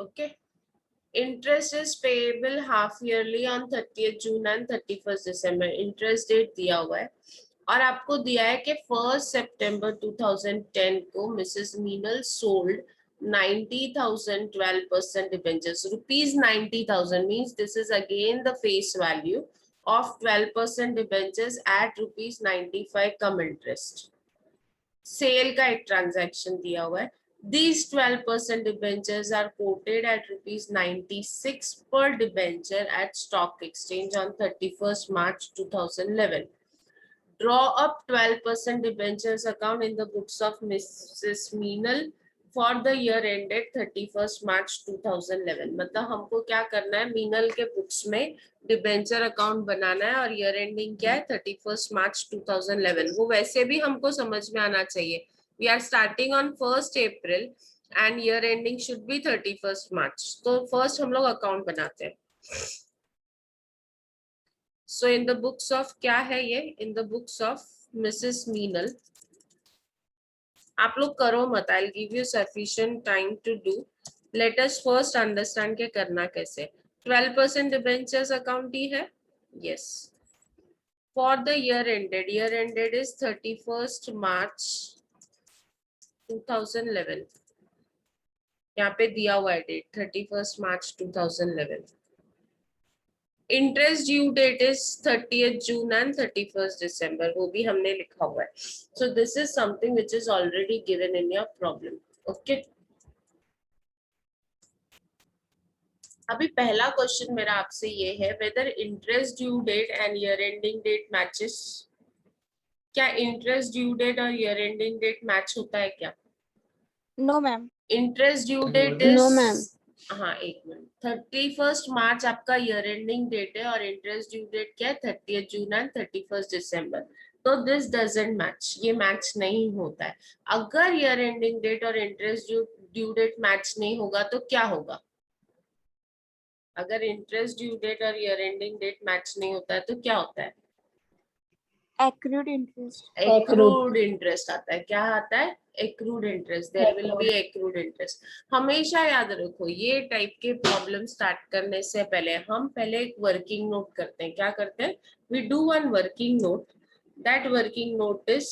Okay. Interest is payable half yearly on 30th June and 31st December. Interest date दिया हुआ है और आपको दिया है कि 1 सितंबर 2010 को Mrs Meenal sold 90,000 12% debentures rupees 90,000 means this is again the face value of 12% debentures at rupees 95 cum interest. Sale का एक ट्रांजैक्शन दिया हुआ है। These 12% debentures are quoted at rupees 96 per debenture at stock exchange on 31st March 2011. Draw up 12% debentures account in the books of Mrs. Meenal for the year ended 31st March 2011. मतलब हमको क्या करना है, मीनल के books में debenture account बनाना है और year ending क्या है 31st March 2011। वो वैसे भी हमको समझ में आना चाहिए। We are starting on 1st April and year ending should be 31st March. तो first हम लोग अकाउंट बनाते हैं। So in the books of क्या है ये, in the books of Mrs. Meenal, आप लोग करो मत, I'll give you sufficient time to do. Let us first understand के करना कैसे। 12% debentures account ही है, yes. For the year ended is 31st March 2011. यहाँ पे दिया हुआ है date 31st March 2011. Interest due date is 30th June and 31st December, वो भी हमने लिखा हुआ है। So this is something which is already given in your problem. Okay, अभी पहला क्वेश्चन मेरा आपसे ये है, whether interest due date and year ending date matches. क्या इंटरेस्ट ड्यू डेट और ईयर एंडिंग डेट मैच होता है क्या? No ma'am. Interest due date is, no ma'am. हाँ एक मिनट, 31st March आपका ईयर एंडिंग डेट है और इंटरेस्ट ड्यू डेट क्या है 30th June and 31st December। तो दिस डजंट मैच, ये मैच नहीं होता है। अगर ईयर एंडिंग डेट और इंटरेस्ट ड्यू डेट मैच नहीं होगा तो क्या होगा? अगर इंटरेस्ट ड्यू डेट और ईयर एंडिंग डेट मैच नहीं होता है तो क्या होता है? Accrued interest. एक्रूड इंटरेस्ट आता है। क्या आता है? Accrued interest. There will be accrued interest. हमेशा याद रखो, ये टाइप के प्रॉब्लम स्टार्ट करने से पहले हम पहले एक वर्किंग नोट करते हैं। क्या करते हैं? We do one working note. That working note is,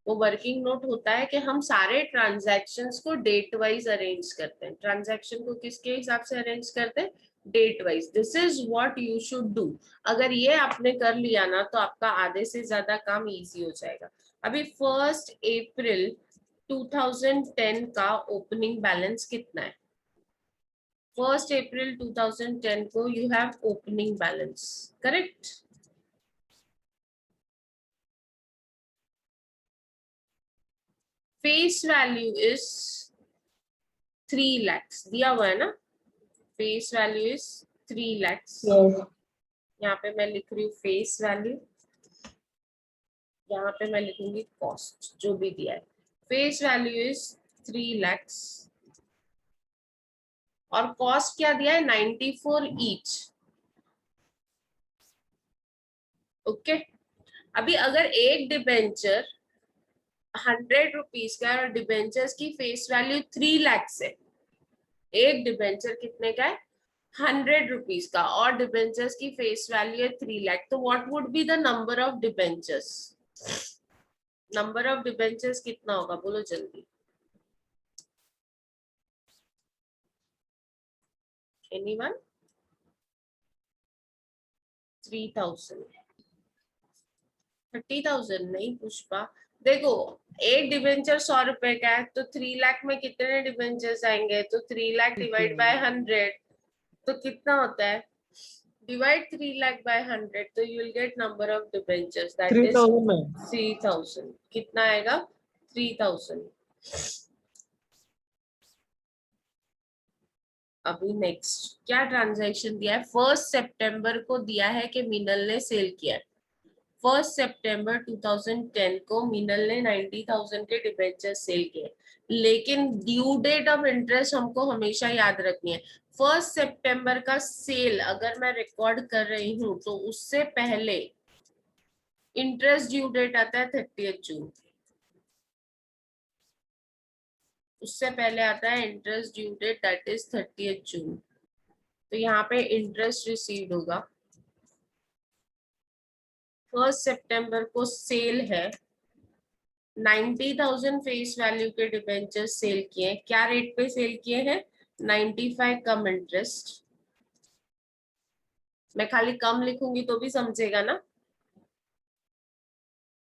वो वर्किंग नोट होता है कि हम सारे ट्रांजैक्शंस को डेट वाइज अरेंज करते हैं। ट्रांजैक्शन को किसके हिसाब से अरेंज करते हैं? Date wise. This is what you should do. अगर ये आपने कर लिया ना तो आपका आधे से ज्यादा काम इजी हो जाएगा। अभी 1 अप्रैल 2010 का ओपनिंग बैलेंस कितना है? 1 अप्रैल 2010 को you have opening balance, correct? Face value is 3 lakhs दिया हुआ है ना। Face value is 3 lakhs। यहाँ पे मैं लिख रही हूँ फेस वैल्यू, यहाँ पे मैं लिखूंगी कॉस्ट जो भी दिया है। फेस वैल्यू इज 3 lakhs और कॉस्ट क्या दिया है? 94 ईच। ओके, अभी अगर एक डिबेंचर 100 रुपीज का और डिबेंचर्स की फेस वैल्यू 3 lakhs है, एक डिबेंचर कितने का है? 100 रुपीज का और डिबेंचर्स की फेस वैल्यू है 3 लाख। तो what would be the number of debentures? Number of debentures कितना होगा? बोलो जल्दी। एनीवन? 3000? 30,000 नहीं पुष्पा। देखो, एक डिबेंचर 100 रुपए का है तो 3 लाख में कितने डिबेंचर्स आएंगे? तो 3 लाख डिवाइड बाय 100 तो कितना होता है? Divide 3 lakh by 100 तो you will get number of debentures, that is 3000। कितना आएगा? 3000। अभी नेक्स्ट क्या ट्रांजैक्शन दिया है? 1 सितंबर को दिया है कि मीनल ने सेल किया है। 1 सितंबर 2010 को मीनल ने 90,000 के डिबेंचर सेल किए, लेकिन ड्यू डेट ऑफ इंटरेस्ट हमको हमेशा याद रखनी है। 1 सितंबर का सेल अगर मैं रिकॉर्ड कर रही हूँ तो उससे पहले इंटरेस्ट ड्यू डेट आता है 30th जून। उससे पहले आता है interest due date, that is 30th June. तो यहाँ पे इंटरेस्ट रिसीव्ड होगा। 1 सितंबर को सेल है, 90,000 फेस वैल्यू के डिबेंचर्स सेल किए हैं। क्या रेट पे सेल किए हैं? 95 कम इंटरेस्ट। मैं खाली कम लिखूंगी तो भी समझेगा ना।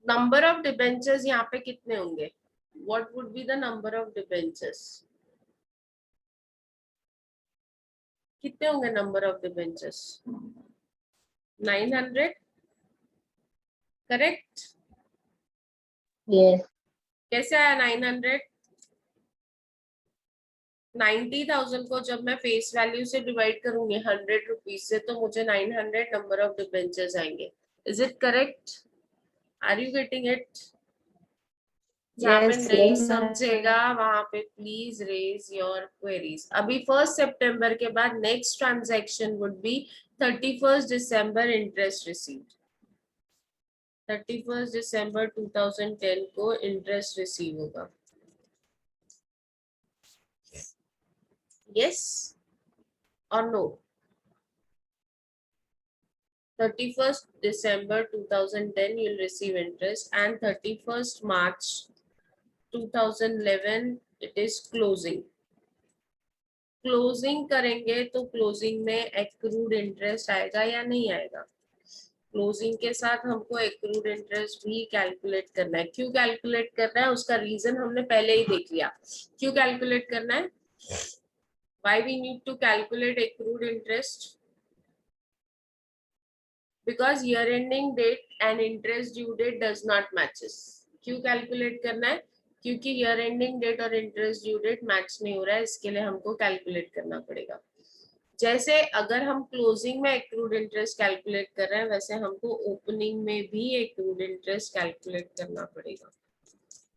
नंबर ऑफ डिबेंचर्स यहाँ पे कितने होंगे? What would be the number of debentures? कितने होंगे number of debentures? 900, correct? Yes. कैसे आया 900? 90,000 को जब मैं फेस वैल्यू से डिवाइड करूंगी 100 रुपीज से, तो मुझे 900 नंबर ऑफ डिबेंचर्स आएंगे। Is it correct? Are you getting it? जहाँ पे Yes. नहीं Yes. समझेगा वहां पे प्लीज रेज योर क्वेरीज। अभी 1 सितंबर के बाद next transaction would be 31 December interest received. 31 दिसंबर 2010 को इंटरेस्ट रिसीव होगा। yes or no? 31st December 2010 you'll receive interest, and 31st March 2011 it is closing। Closing करेंगे तो क्लोजिंग में एक्रूड इंटरेस्ट आएगा या नहीं आएगा? क्लोजिंग के साथ हमको एक्रूड इंटरेस्ट भी कैलकुलेट करना है। क्यों कैलकुलेट करना है उसका रीजन हमने पहले ही देख लिया। क्यों कैलकुलेट करना है? Why we need to calculate accrued interest? Because year ending date and interest due date does not matches। क्यों कैलकुलेट करना है? क्योंकि ईयर एंडिंग डेट और इंटरेस्ट ड्यू डेट मैच नहीं हो रहा है, इसके लिए हमको कैलकुलेट करना पड़ेगा। जैसे अगर हम क्लोजिंग में एक्रूड इंटरेस्ट कैलकुलेट कर रहे हैं, वैसे हमको ओपनिंग में भी एक्रूड इंटरेस्ट कैलकुलेट करना पड़ेगा।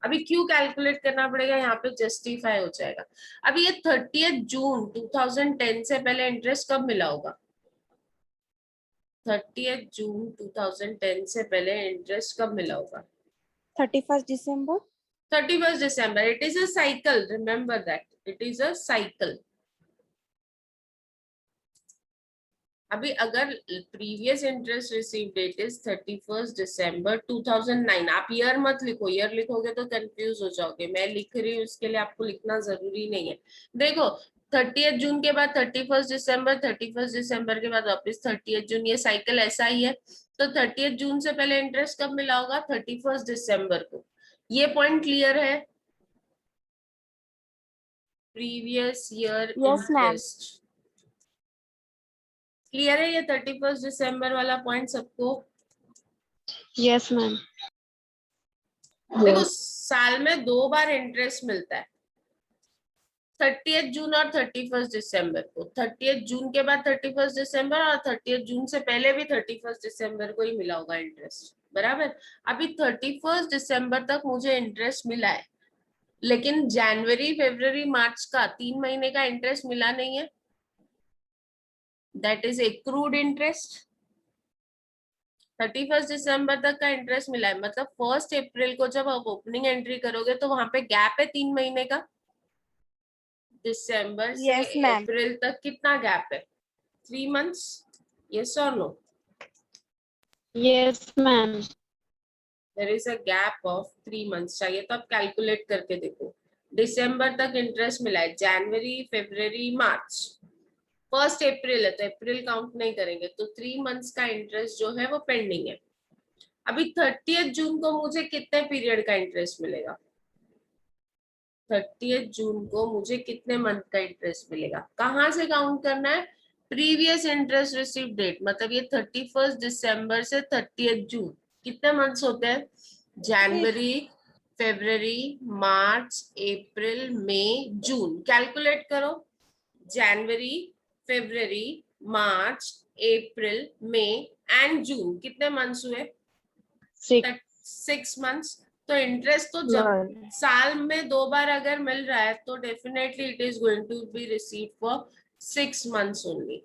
अभी क्यों कैलकुलेट करना पड़ेगा यहाँ पे जस्टिफाई हो जाएगा। अभी ये 30th जून 2010 से पहले इंटरेस्ट कब मिला होगा? 30th जून 2010 से पहले इंटरेस्ट कब मिला होगा? 31st December. 31st December। It is a cycle, remember that it is a cycle। अभी अगर previous interest receive date is 31st December 2009, आप ईयर मत लिखो, ईयर लिखोगे तो कंफ्यूज हो जाओगे। मैं लिख रही हूँ, इसके लिए आपको लिखना जरूरी नहीं है। देखो 30th जून के बाद 31st December, 31st December के बाद वापस 30th जून, ये साइकिल ऐसा ही है। तो 30th जून से पहले इंटरेस्ट कब मिला होगा? 31st December को। ये पॉइंट क्लियर है? Previous year Yes, ma'am. Interest clear है? ये 31st December वाला पॉइंट सबको? Yes, ma'am. देखो Yes. साल में 2 बार इंटरेस्ट मिलता है, 30th जून और 31st December को। 30th जून के बाद 31st December, और 30th जून से पहले भी 31st December को ही मिला होगा इंटरेस्ट, बराबर। अभी 31st December तक मुझे इंटरेस्ट मिला है, लेकिन जनवरी फरवरी मार्च का 3 महीने का इंटरेस्ट मिला नहीं है, that is accrued interest. 31st December तक का इंटरेस्ट मिला है, मतलब 1 अप्रैल को जब आप ओपनिंग एंट्री करोगे तो वहां पे गैप है 3 महीने का। दिसंबर से Yes, ma'am. अप्रैल तक कितना गैप है? 3 months। yes or no? Yes, ma'am. there is a gap of 3 months चाहिए, तो आप कैलकुलेट करके देखो। दिसंबर तक इंटरेस्ट मिला है, जनवरी फरवरी मार्च, 1 अप्रैल है तो अप्रैल काउंट नहीं करेंगे, तो 3 months का इंटरेस्ट जो है वो पेंडिंग है। अभी 30th जून को मुझे कितने पीरियड का इंटरेस्ट मिलेगा? 30th जून को मुझे कितने मंथ का इंटरेस्ट मिलेगा? कहाँ से काउंट करना है? प्रीवियस इंटरेस्ट रिसीव डेट, मतलब ये 31st December से 30th जून कितने मंथ्स होते हैं? जनवरी फरवरी मार्च अप्रैल मई जून। कैलकुलेट करो, जनवरी फरवरी मार्च अप्रैल मई एंड जून, कितने मंथ्स हुए? 6 months। तो इंटरेस्ट तो जब साल में 2 बार अगर मिल रहा है तो definitely it is going to be receive for 6 months only.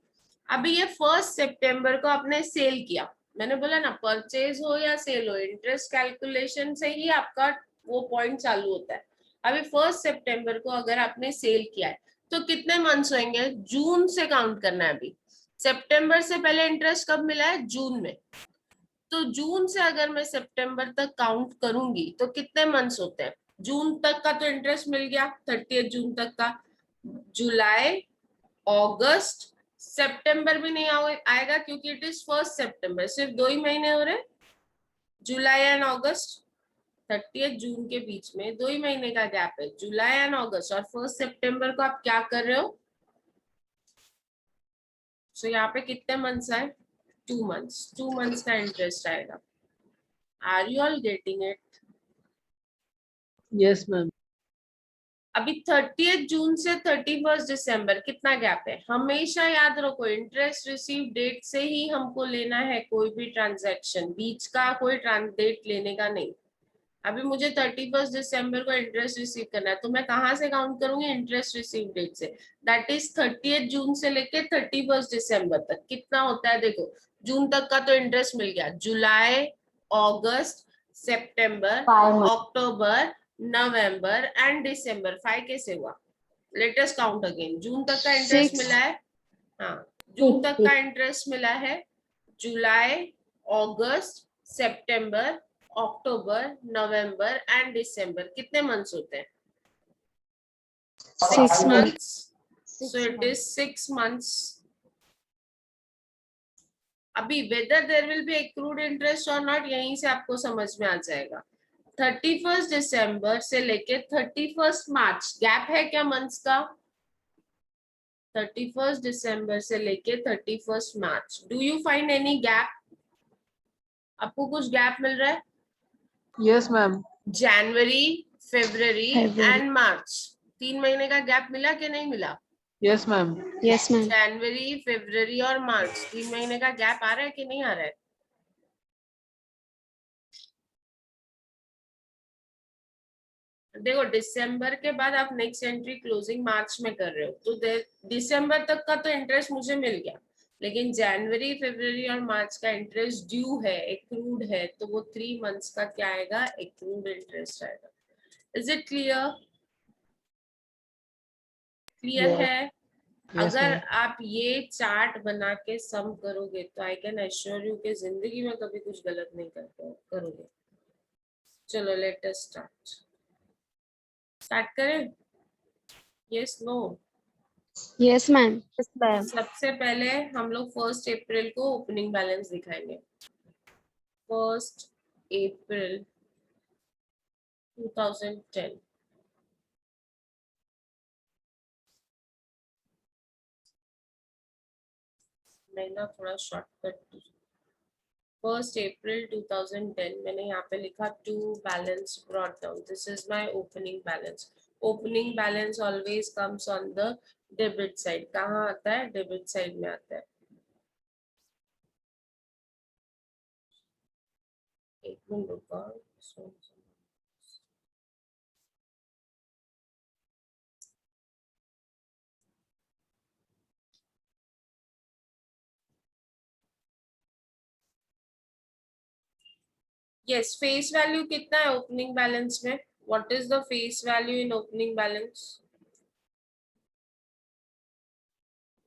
अभी ये 1 सितंबर को आपने सेल किया, मैंने बोला ना परचेज हो या सेल हो, इंटरेस्ट कैलकुलेशन से ही आपका वो पॉइंट चालू होता है। अभी 1 सितंबर को अगर आपने सेल किया है तो कितने मंथ्स होंगे? जून से काउंट करना है। अभी सितंबर से पहले इंटरेस्ट कब मिला है? जून में। तो जून से अगर मैं सितंबर तक काउंट करूंगी तो कितने मंथ्स होते हैं? जून तक का तो इंटरेस्ट मिल गया, 30 जून तक का। जुलाई, अगस्त, सितंबर भी नहीं आएगा क्योंकि इट इज 1 सितंबर, सिर्फ 2 ही महीने हो रहे, जुलाई एंड अगस्त। 30 जून के बीच में 2 ही महीने का गैप है, जुलाई एंड अगस्त। और 1 सितंबर को आप क्या कर रहे हो? सो यहाँ पे कितने मंथ्स आए? 2 मंथ्स का इंटरेस्ट आएगा। Are you all getting it? Yes ma'am. अभी 30 जून से 31 दिसंबर कितना गैप है? हमेशा याद रखो, इंटरेस्ट रिसीव डेट से ही हमको लेना है कोई भी ट्रांजैक्शन, बीच का कोई डेट लेने का नहीं। अभी मुझे 31 दिसंबर को इंटरेस्ट रिसीव करना है तो मैं कहां से काउंट करूंगी? इंटरेस्ट रिसीव डेट से। दैट इज 30 जून से लेके 31 दिसंबर तक कितना होता है? देखो, जून तक का तो इंटरेस्ट मिल गया, जुलाई, अगस्त, सितंबर, 5 months. अक्टूबर, नवंबर एंड दिसंबर। 5 कैसे हुआ? Let us count again. जून तक का इंटरेस्ट 6. मिला है, हाँ, जून तक का इंटरेस्ट मिला है, जुलाई, अगस्त, सितंबर, अक्टूबर, नवंबर एंड दिसंबर। कितने मंथ्स होते हैं? 6 months. months. 6 So it months. is 6 months. अभी whether there will be accrued interest or not, यहीं से आपको समझ में आ जाएगा। 31 दिसंबर से लेके 31 मार्च गैप है क्या मंथ्स का? 31 दिसंबर से लेके 31 मार्च। Do you find any gap? आपको कुछ गैप मिल रहा है? Yes ma'am. जनवरी, फरवरी February. एंड मार्च, 3 महीने का गैप मिला कि नहीं मिला? Yes ma'am. Yes, ma'am. जनवरी, फरवरी और मार्च, 3 महीने का गैप आ रहा है कि नहीं आ रहा है? देखो, दिसंबर के बाद आप नेक्स्ट एंट्री क्लोजिंग मार्च में कर रहे हो तो दिसंबर तक का तो इंटरेस्ट मुझे मिल गया, लेकिन जनवरी, फरवरी और मार्च का इंटरेस्ट ड्यू है, एक्रूड है, तो वो 3 मंथ्स का क्या आएगा? एक्रूड इंटरेस्ट आएगा। Is it clear? Clear Yes. है? यस अगर मैम। आप ये चार्ट बना के सम करोगे तो आई कैन एश्योर यू कि जिंदगी में कभी कुछ गलत नहीं करोगे। चलो लेट अस स्टार्ट करें? Yes, no? Yes, ma'am. Yes, ma'am. सबसे पहले हम लोग 1 अप्रैल को ओपनिंग बैलेंस दिखाएंगे। 1 अप्रैल 2010। मैं ना थोड़ा शॉर्टकट, 1 अप्रैल 2010 मैंने यहाँ पे लिखा to balance brought down. This is my opening balance. Opening balance always comes on the debit side. कहाँ आता है? डेबिट साइड में आता है। एक मिनट रुको। यस, फेस वैल्यू कितना है ओपनिंग बैलेंस में? What is the face value in opening balance?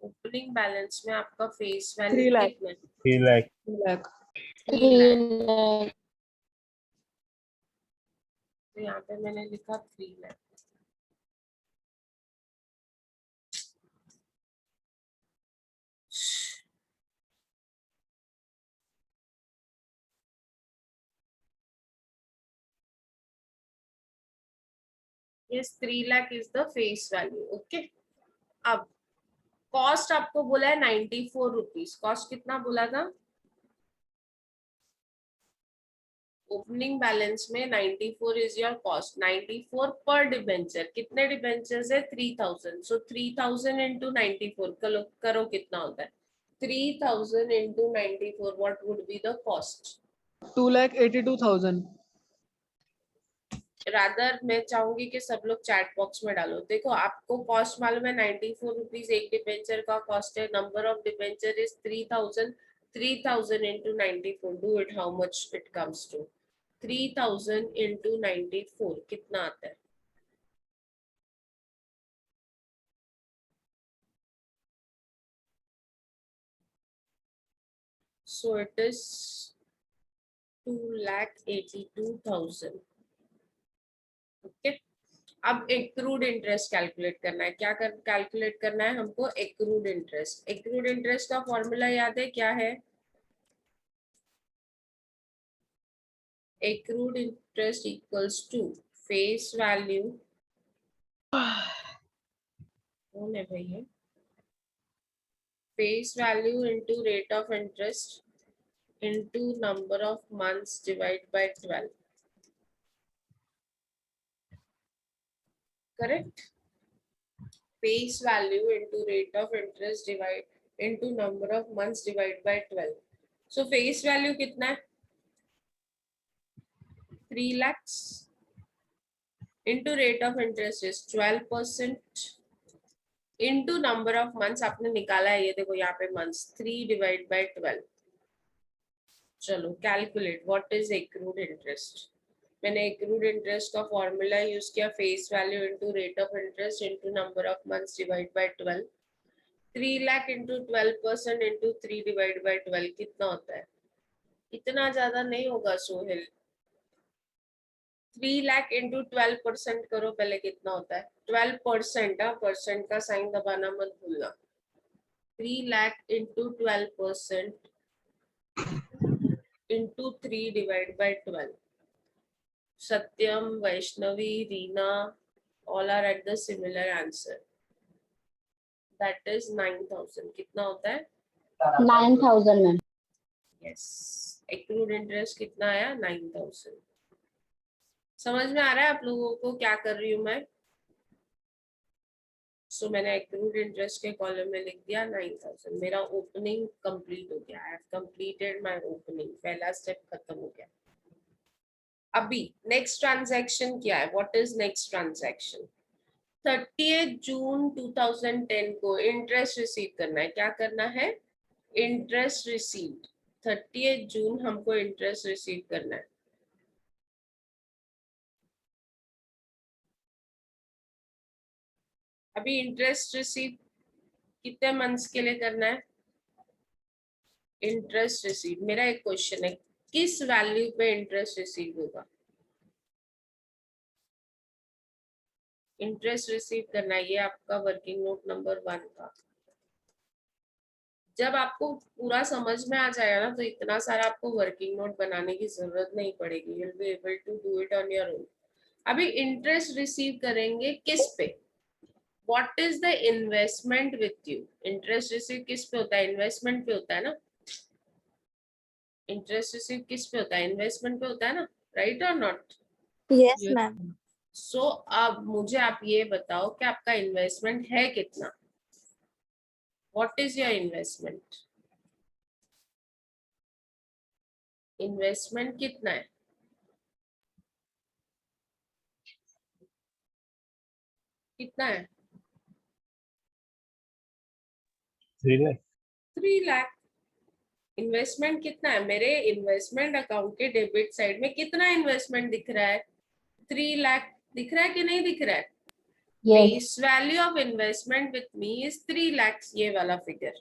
Opening balance में आपका फेस 3 वैल्यू लाख। कितना है? 3 lakh. 3 लाख। 3 लाख। 3 lakh. तो यहाँ पे मैंने लिखा 3 lakh. Yes, 3 lakh is the face value. Okay. अब कॉस्ट आपको बोला है 94 रुपीज। कॉस्ट कितना बोला था? ओपनिंग बैलेंस में 94 is your cost. 94 per debenture. कितने डिबेंचर्स है? 3000। सो 3000 इंटू 94 करो कितना होता है? 3000 into 94, what would be the cost? 2,82,000। Rather मैं चाहूंगी कि सब लोग चैट बॉक्स में डालो। देखो, आपको कॉस्ट मालूम है 94 रुपीज एक डिबेंचर का कॉस्ट है। Number of debenture is 3000। 3000 into 94, do it, how much it comes to? 3000 into 94 कितना आता है? so it is 2,82,000. ओके, अब एक्रूड इंटरेस्ट कैलकुलेट करना है। क्या कैलकुलेट करना है हमको? Accrued interest. एक्रूड इंटरेस्ट का फॉर्मूला याद है क्या है? Accrued interest equals to face value, कौन है भैया, face value into rate of interest into number of months divide by 12, correct? Face value into rate of interest divide into number of months divide by 12। So face value कितना है? 3 lakhs into rate of interest is 12% into number of months आपने निकाला है, ये देखो यहाँ पे months, 3 divided by 12। चलो calculate what is accrued interest. मैंने एक्रूड इंटरेस्ट का फॉर्मूला यूज किया, face value into rate of interest into number of months divide by 12। 3 lakh into 12% into 3 divide by 12 कितना होता है? इतना ज्यादा नहीं होगा सोहेल। 3 लाख इंटू 12% करो पहले, कितना होता है? 12%, परसेंट का साइन दबाना मत भूलना। 3 lakh into 12% into 3 divide by 12। Satyam, Vaishnavi, Reena, all are at the similar answer. That is 9,000. कितना होता है? 9,000 मैम। Yes. Accrued interest कितना आया? 9,000. समझ में आ रहा है आप लोगों को क्या कर रही हूँ मैं? सो मैंने एक्रूड इंटरेस्ट के कॉलम में लिख दिया 9,000। मेरा ओपनिंग कंप्लीट हो गया। I have completed my opening. पहला स्टेप खत्म हो गया। अभी नेक्स्ट ट्रांजैक्शन क्या है? What is next transaction? 30 जून 2010 को इंटरेस्ट रिसीव करना है। क्या करना है? Interest received. 30 जून हमको इंटरेस्ट रिसीव करना है। अभी इंटरेस्ट रिसीव कितने मंथ्स के लिए करना है? इंटरेस्ट रिसीव, मेरा एक क्वेश्चन है, किस वैल्यू पे इंटरेस्ट रिसीव होगा? इंटरेस्ट रिसीव करना है, ये आपका वर्किंग नोट नंबर 1 का। जब आपको पूरा समझ में आ जाएगा ना, तो इतना सारा आपको वर्किंग नोट बनाने की जरूरत नहीं पड़ेगी। You will be able to do it on your own. अभी इंटरेस्ट रिसीव करेंगे किस पे? What is the investment with you? Interest receive किस पे होता है? इन्वेस्टमेंट पे होता है ना। इंटरेस्ट रिसीव किस पे होता है? इन्वेस्टमेंट पे होता है ना, राइट और not? Yes, Yes, ma'am. ma'am. सो अब मुझे आप ये बताओ कि आपका इन्वेस्टमेंट है कितना? What is your investment? Investment कितना है? कितना है? 3 लाख। 3 लाख। इन्वेस्टमेंट कितना है? मेरे इन्वेस्टमेंट अकाउंट के डेबिट साइड में कितना इन्वेस्टमेंट दिख रहा है? 3 लाख दिख रहा है कि नहीं दिख रहा है? Yes. Face value of investment with me is 3 lakh. ये वाला फिगर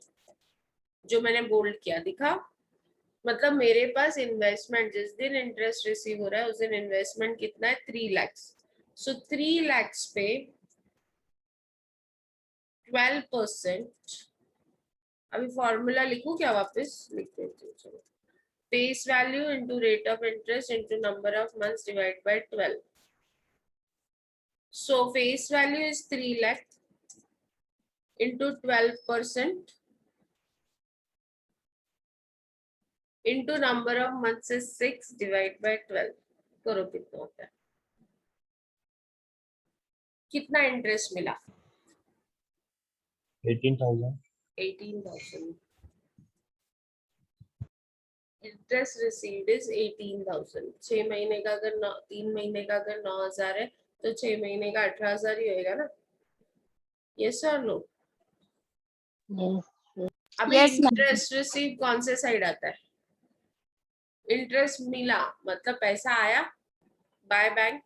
जो मैंने बोल्ड किया दिखा? मतलब मेरे पास इन्वेस्टमेंट, जिस दिन इंटरेस्ट रिसीव हो रहा है उस दिन इन्वेस्टमेंट कितना है? 3 लाख। सो 3 लाख पे 12%। अभी फॉर्मूला लिखूं क्या? वापस लिख देती हूँ। चलो, face value into rate of interest into number of months divide by 12। So face value is 3 lakh into 12% into number of months is 6 divide by 12। करो कितना होता है? कितना इंटरेस्ट मिला? 18,000। 18,000। Interest received is 18,000। 6 महीने का अगर 3 महीने का अगर 9,000 है तो 6 महीने का 18,000 ही होएगा ना। यस और नो? यस। अभी Yes, ma'am. इंटरेस्ट रिसीव कौन से साइड आता है? इंटरेस्ट मिला मतलब पैसा आया by bank.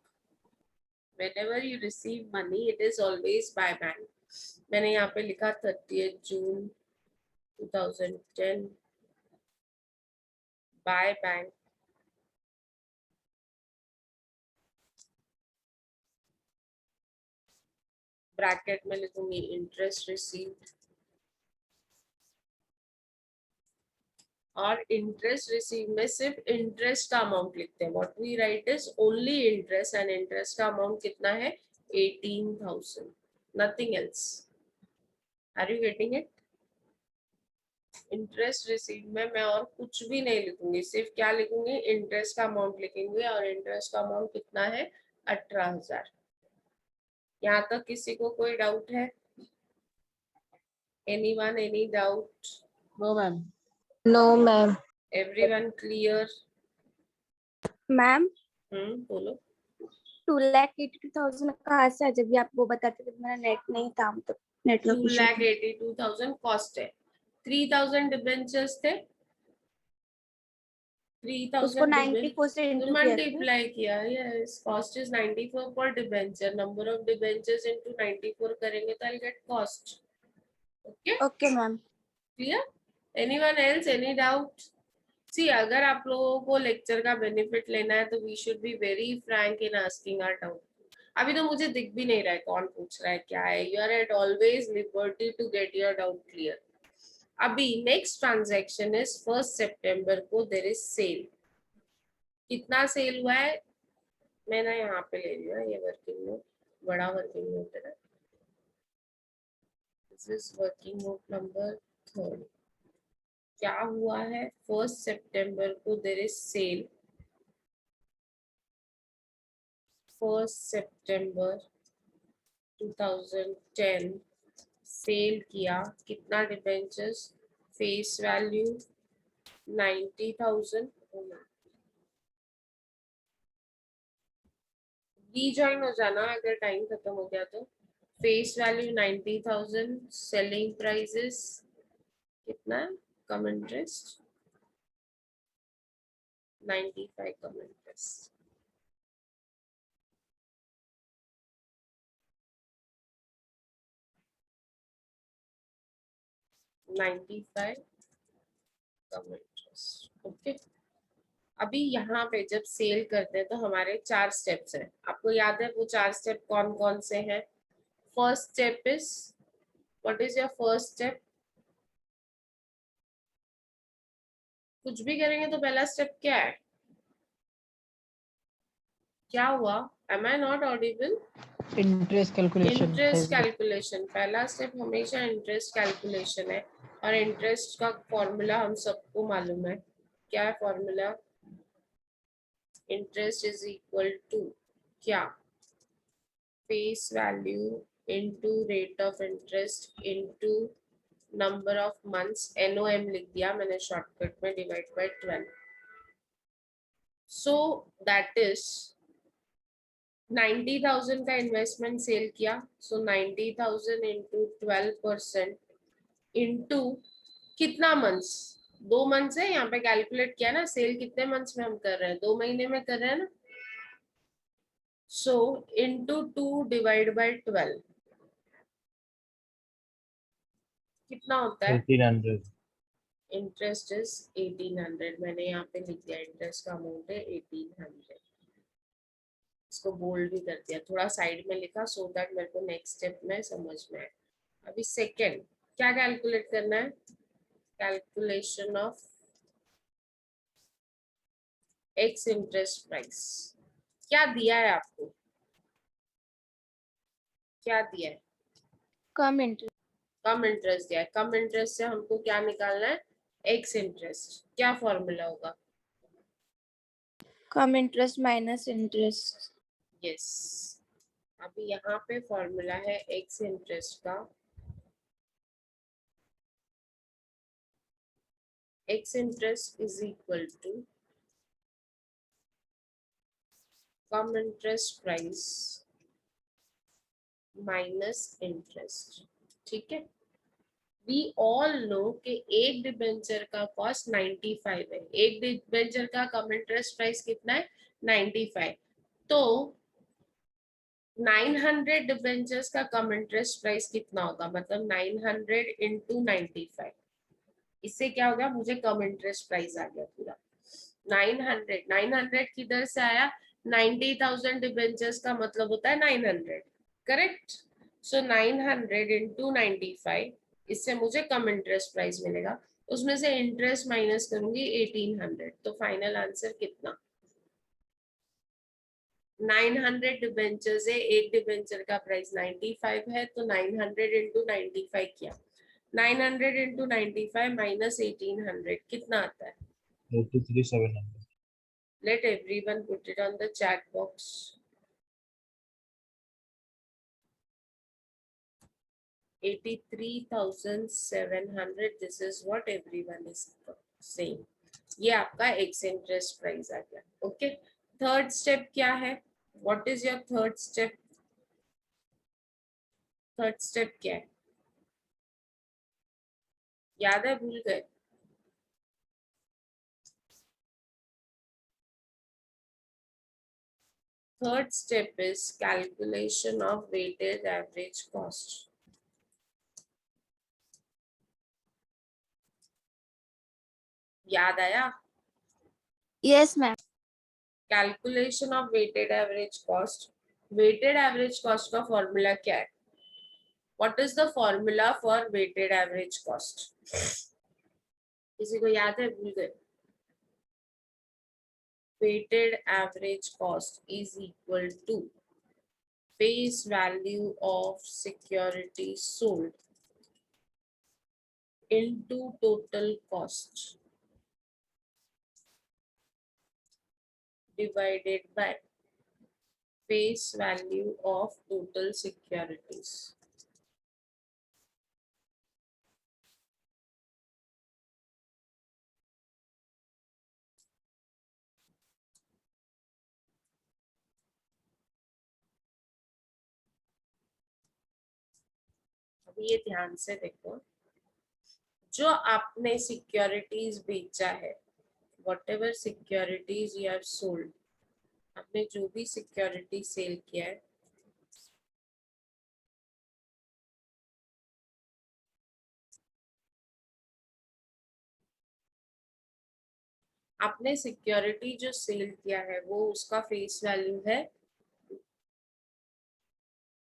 whenever you receive money it is always by bank। मैंने यहाँ पे लिखा 30 जून 2010 बाय बैंक। ब्रैकेट में लिखूंगी इंटरेस्ट रिसीव्ड और इंटरेस्ट रिसीव में सिर्फ इंटरेस्ट का अमाउंट लिखते हैं. What we write is only interest and interest का अमाउंट कितना है 18,000. Nothing else. Are you getting it? Interest receive में मैं और कुछ भी नहीं लिखूंगी, सिर्फ क्या लिखूंगी इंटरेस्ट का अमाउंट लिखेंगे और इंटरेस्ट का अमाउंट कितना है 18,000. यहाँ तक किसी को कोई डाउट है? Anyone any doubt? No ma'am. No ma'am. Everyone clear? Ma'am बोलो. 2,82,000 कहाँ से आ? जब भी आप वो बताते थे मेरा नेट नहीं था, तो नेटवर्क इशू था. 2,82,000 कॉस्ट है. 3,000 डिबेंचर्स थे. उसको 3,000 94 से तो इंटू किया था. मल्टीप्लाई किया. Yes, cost is 94 per debenture. Number of debentures into 94 करेंगे तो I get cost. Okay, okay ma'am. Clear? Anyone else? Any doubt? See, अगर आप लोगों को लेक्चर का बेनिफिट लेना है तो we should be very frank in asking our doubt. अभी तो मुझे दिख भी नहीं रहा है कौन पूछ रहा है क्या है. You are at always liberty to get your doubt clear. अभी नेक्स्ट ट्रांजैक्शन इज 1 सितंबर को देयर इज सेल. कितना सेल हुआ है मैं ना यहाँ पे ले रही हूँ. ये वर्किंग नोट, बड़ा वर्किंग नोट है ना. This is working note number 3. क्या हुआ है 1 सितंबर को देयर इज सेल. 1 सितंबर 2010 सेल किया. कितना डिबेंचर्स? Face value 90,000. रीजॉइन हो जाना अगर टाइम खत्म हो गया तो. Face value 90,000. सेलिंग प्राइसेस कितना? कम इंटरेस्ट 95 कम इंटरेस्ट. कम इंटरेस्ट. ओके. अभी यहाँ पे जब सेल करते हैं तो हमारे 4 स्टेप्स हैं. आपको याद है वो 4 स्टेप कौन कौन से हैं? First step is, what is your first step? कुछ भी करेंगे तो पहला स्टेप क्या है? क्या हुआ? Am I not audible? Interest calculation. Interest calculation. पहला स्टेप हमेशा इंटरेस्ट कैलकुलेशन है और इंटरेस्ट का फॉर्मूला हम सबको मालूम है. क्या है formula? Interest is equal to क्या? Face value into rate of interest into number of months. NOM लिख दिया मैंने शॉर्टकट में, divide by 12. So that is 90,000 का इन्वेस्टमेंट सेल किया. सो 90,000 इंटू 12% इंटू कितना मंथ्स? 2 मंथ्स है यहाँ पे कैलकुलेट किया ना. सेल कितने मंथ्स में हम कर रहे हैं? 2 महीने में कर रहे हैं ना. सो इंटू 2 डिवाइड बाय 12 कितना होता है? 1,800. Interest is 1,800. मैंने यहाँ पे लिख दिया इंटरेस्ट का अमाउंट है 1,800. इसको बोल्ड भी कर दिया, थोड़ा साइड में लिखा सो दैट मेरे को नेक्स्ट स्टेप में समझ में आए. अभी सेकंड क्या कैलकुलेट करना है? Calculation of x interest price. क्या दिया है आपको? क्या दिया है? कम इंटरेस्ट. कम इंटरेस्ट दिया है. कम इंटरेस्ट से हमको क्या निकालना है? Ex interest. क्या फॉर्मूला होगा? Cum interest minus interest. Yes. अभी यहाँ पे फॉर्मूला है एक्स इंटरेस्ट का. Ex interest is equal to cum interest price minus interest. ठीक है. वी ऑल नो कि एक डिबेंचर का कॉस्ट 95 है. एक डिबेंचर का कम इंटरेस्ट प्राइस कितना है? 95. तो 900 डिबेंचर्स का कम इंटरेस्ट प्राइस कितना होगा? मतलब 900 इंटू 95. इससे क्या होगा? मुझे कम इंटरेस्ट प्राइस आ गया पूरा. 900 किधर से आया? 90,000 डिबेंचर्स का मतलब होता है 900, करेक्ट? सो 900 इंटू 95, इससे मुझे कम इंटरेस्ट प्राइस मिलेगा, उसमें से इंटरेस्ट माइनस करूंगी 1800, तो फाइनल आंसर कितना? 900 डिबेंचर्स है, एक डिबेंचर का प्राइस 95 है, तो 900 इंटू 95 किया, 900 इंटू 95 माइनस 1800 कितना आता है? 83,700. Let everyone put it on the chat box. 83,700. This is what everyone is saying. ये आपका एक्स इंटरेस्ट प्राइस आ गया. ओके, थर्ड स्टेप क्या है? What is your third step? Third step क्या है? याद है? भूल गए? Third step is calculation of weighted average cost. याद आया? Yes ma'am. Calculation of weighted average cost. Weighted average cost का फॉर्मूला क्या है? What is the formula for weighted average cost? किसी को याद है? भूल गए? Weighted average cost is equal to face value of security sold into total cost divided by face value of total securities. अभी ये ध्यान से देखो, जो आपने सिक्योरिटीज बेचा है, whatever securities you have sold, आपने जो भी सिक्योरिटी सेल किया है, आपने सिक्योरिटी जो सेल किया है वो उसका फेस वैल्यू है,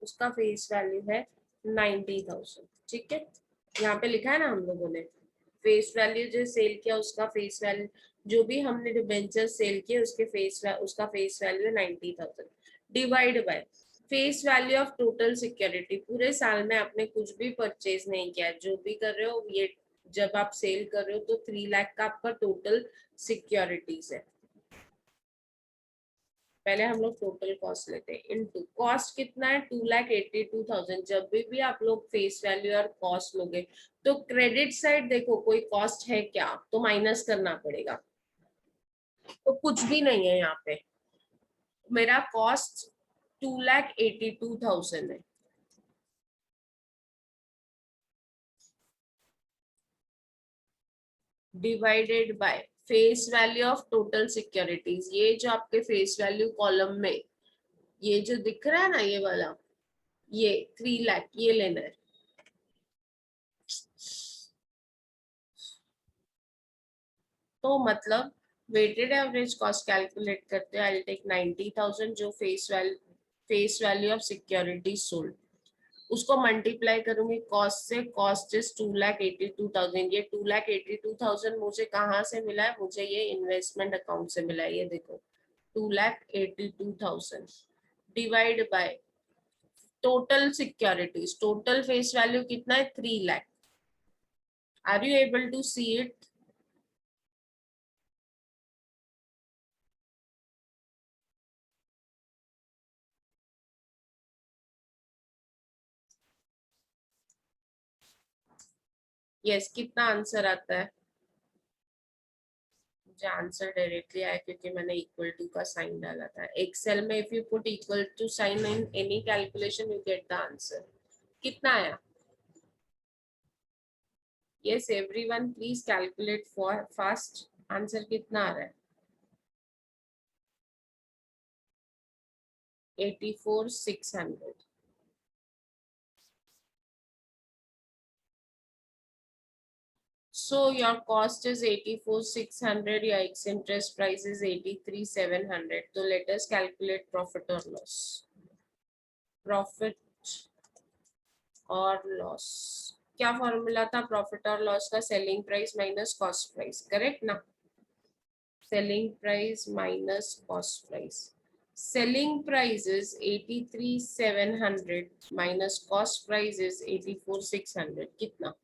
उसका फेस वैल्यू है 90,000. ठीक है, यहाँ पे लिखा है ना हम लोगों ने, फेस वैल्यू जो सेल किया उसका फेस वैल्यू, जो भी हमने डिबेंचर सेल किए उसके उसका फेस वैल्यू है 90,000, divide by face value of total security. पूरे साल में आपने कुछ भी परचेज नहीं किया, जो भी कर रहे हो ये जब आप सेल कर रहे हो तो 3 लाख का आपका टोटल सिक्योरिटीज है. पहले हम लोग टोटल कॉस्ट लेते हैं, इनटू कॉस्ट कितना है? 2,82,000. जब भी आप लोग फेस वैल्यू और कॉस्ट लोगे तो क्रेडिट साइड देखो कोई कॉस्ट है क्या, तो माइनस करना पड़ेगा, तो कुछ भी नहीं है यहाँ पे. मेरा कॉस्ट 2,82,000 है, divided by face value of total securities. ये जो आपके फेस वैल्यू कॉलम में ये जो दिख रहा है ना, ये वाला, ये 3 लाख ये लेना है. तो मतलब वेटेड एवरेज कॉस्ट कैलकुलेट करते हैं, आई विल टेक 90,000 जो face value of security sold, उसको मल्टीप्लाई करूंगी कॉस्ट से. Cost is 2,82,000. ये 2,82,000 मुझे कहाँ से मिला है? मुझे ये इन्वेस्टमेंट अकाउंट से मिला है, ये देखो 2,82,000 divide by total securities. Total face value कितना है? 3 lakh. Are you able to see it? Yes, कितना आंसर आता है? मुझे आंसर डायरेक्टली आया क्योंकि मैंने इक्वल टू का साइन डाला था. एक्सेल में if you put equal to sign in any calculation you get the answer. कितना आया? Yes everyone please calculate for fast. Answer कितना आ रहा है? 84,600. So your cost is 84,600. Your ex interest price is 83,700. So let us calculate profit or loss. Profit और loss, क्या formula था profit और लॉस का? Selling price minus cost price, correct ना? Selling price minus cost price. Selling price is 83,700 minus cost price is 84,600. कितना?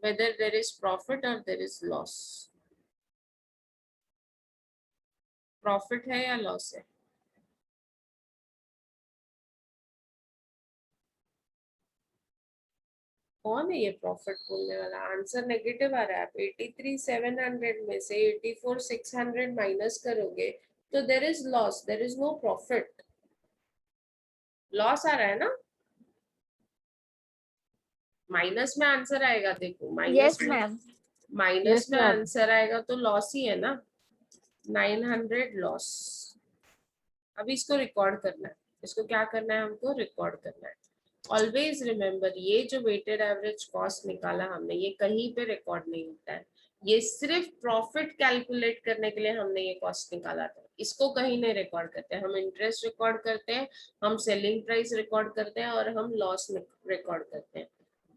whether there is profit or there is loss. Profit है या loss है? कौन है ये प्रॉफिट बोलने वाला? आंसर नेगेटिव आ रहा है. आप 83,700 में से 84,600 माइनस करोगे तो there is loss, there is no profit. Loss आ रहा है ना? माइनस में आंसर आएगा. देखो yes minus ma'am. Minus Yes, में ma'am. आंसर आएगा तो लॉस ही है ना. 900 लॉस. अभी इसको रिकॉर्ड करना है. इसको क्या करना है? हमको रिकॉर्ड करना है. ऑलवेज रिमेम्बर, ये जो वेटेड एवरेज कॉस्ट निकाला हमने, ये कहीं पे रिकॉर्ड नहीं होता है. ये सिर्फ प्रॉफिट कैलकुलेट करने के लिए हमने ये कॉस्ट निकाला था. इसको कहीं नहीं रिकॉर्ड करते. हम इंटरेस्ट रिकॉर्ड करते हैं, हम सेलिंग प्राइस रिकॉर्ड करते हैं और हम लॉस रिकॉर्ड करते हैं.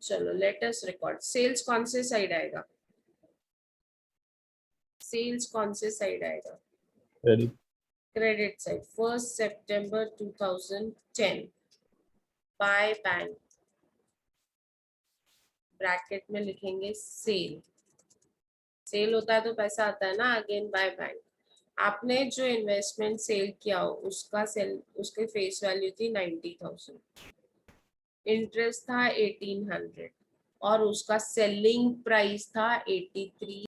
चलो लेट अस रिकॉर्ड. सेल्स कौन से साइड आएगा? सेल्स कौन से साइड आएगा? Credit. Credit side. 1 सितंबर 2010 बाय बैंक. ब्रैकेट में लिखेंगे सेल. सेल होता है तो पैसा आता है ना अगेन बाय बैंक. आपने जो इन्वेस्टमेंट सेल किया हो उसका सेल, उसके फेस वैल्यू थी 90,000. इंटरेस्ट था 1800 और उसका सेलिंग प्राइस था 83